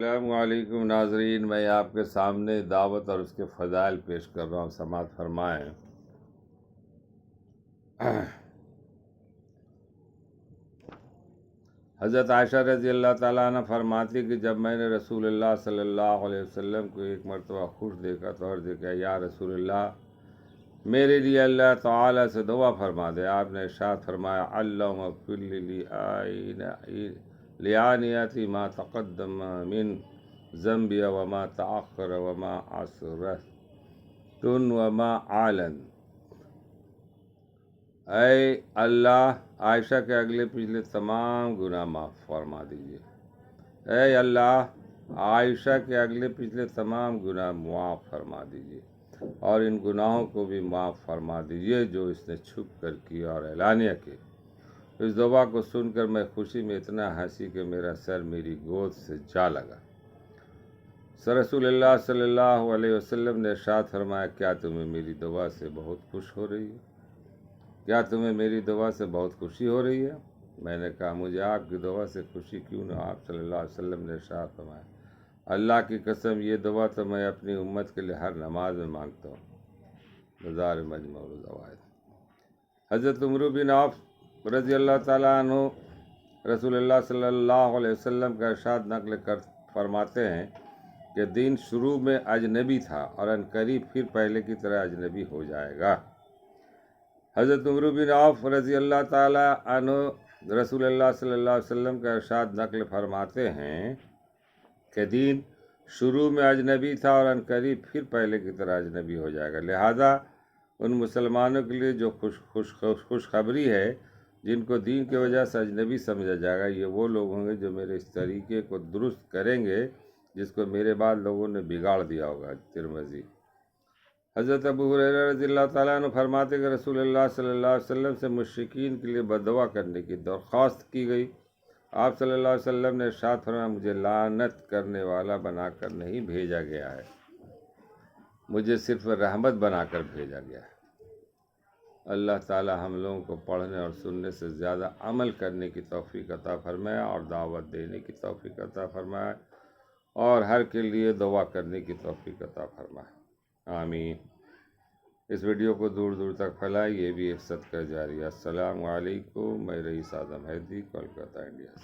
السلام علیکم ناظرین، میں آپ کے سامنے دعوت اور اس کے فضائل پیش کر رہا ہوں، سماعت فرمائیں۔ حضرت عائشہ رضی اللہ تعالیٰ عنہ فرماتی کہ جب میں نے رسول اللہ صلی اللہ علیہ وسلم کو ایک مرتبہ خوش دیکھا تو عرض کیا، یا رسول اللہ، میرے لیے اللہ تعالیٰ سے دعا فرما دے۔ آپ نے ارشاد فرمایا، اللہم اغفر لیانیاتی ما تقدم من ذنبی وما تأخر وما اسررت وما اعلن۔ اے اللہ، عائشہ کے اگلے پچھلے تمام گناہ معاف فرما دیجیے۔ اے اللہ، عائشہ کے اگلے پچھلے تمام گناہ معاف فرما دیجیے، اور ان گناہوں کو بھی معاف فرما دیجیے جو اس نے چھپ کر کیا اور اعلانیہ کی۔ اس دعا کو سن کر میں خوشی میں اتنا ہنسی کہ میرا سر میری گود سے جا لگا۔ رسول اللہ صلی اللہ علیہ وسلم نے ارشاد فرمایا، کیا تمہیں میری دعا سے بہت خوش ہو رہی ہے؟ کیا تمہیں میری دعا سے بہت خوشی ہو رہی ہے؟ میں نے کہا، مجھے آپ کی دعا سے خوشی کیوں نہ؟ آپ صلی اللہ علیہ وسلم نے ارشاد فرمایا، اللہ کی قسم، یہ دعا تو میں اپنی امت کے لیے ہر نماز میں مانگتا ہوں۔ مزار مجمع الزوائد۔ حضرت عمرو بن عوف رضی اللہ تعالیٰ عنہ رسول اللہ صلی اللہ علیہ وسلم کا ارشاد نقل فرماتے ہیں کہ دین شروع میں اجنبی تھا اور عنقریب پھر پہلے کی طرح اجنبی ہو جائے گا۔ حضرت عمرو بن عوف رضی اللہ تعالیٰ عنہ رسول اللہ صلی اللہ علیہ وسلم کا ارشاد نقل فرماتے ہیں کہ دین شروع میں اجنبی تھا اور عنقریب پھر پہلے کی طرح اجنبی ہو جائے گا۔ لہذا ان مسلمانوں کے لیے جو خوشخبری ہے جن کو دین کی وجہ سے اجنبی سمجھا جائے گا، یہ وہ لوگ ہوں گے جو میرے اس طریقے کو درست کریں گے جس کو میرے بعد لوگوں نے بگاڑ دیا ہوگا۔ ترمذی۔ حضرت ابو ہریرہ رضی اللہ تعالیٰ عنہ فرماتے کہ رسول اللہ صلی اللہ علیہ وسلم سے مشرکین کے لیے بد دعا کرنے کی درخواست کی گئی۔ آپ صلی اللہ علیہ وسلم نے ارشاد فرمایا، مجھے لعنت کرنے والا بنا کر نہیں بھیجا گیا ہے، مجھے صرف رحمت بنا کر بھیجا گیا ہے۔ اللہ تعالی ہم لوگوں کو پڑھنے اور سننے سے زیادہ عمل کرنے کی توفیق عطا فرمائے اور دعوت دینے کی توفیق عطا فرمائے اور ہر کے لیے دعا کرنے کی توفیق عطا فرمائے، آمین۔ اس ویڈیو کو دور دور تک پھیلائیں، یہ بھی ایک صدقہ جاریہ۔ السلام علیکم، میں رئیس اعظم ہیدی، کولکاتہ، انڈیا سے۔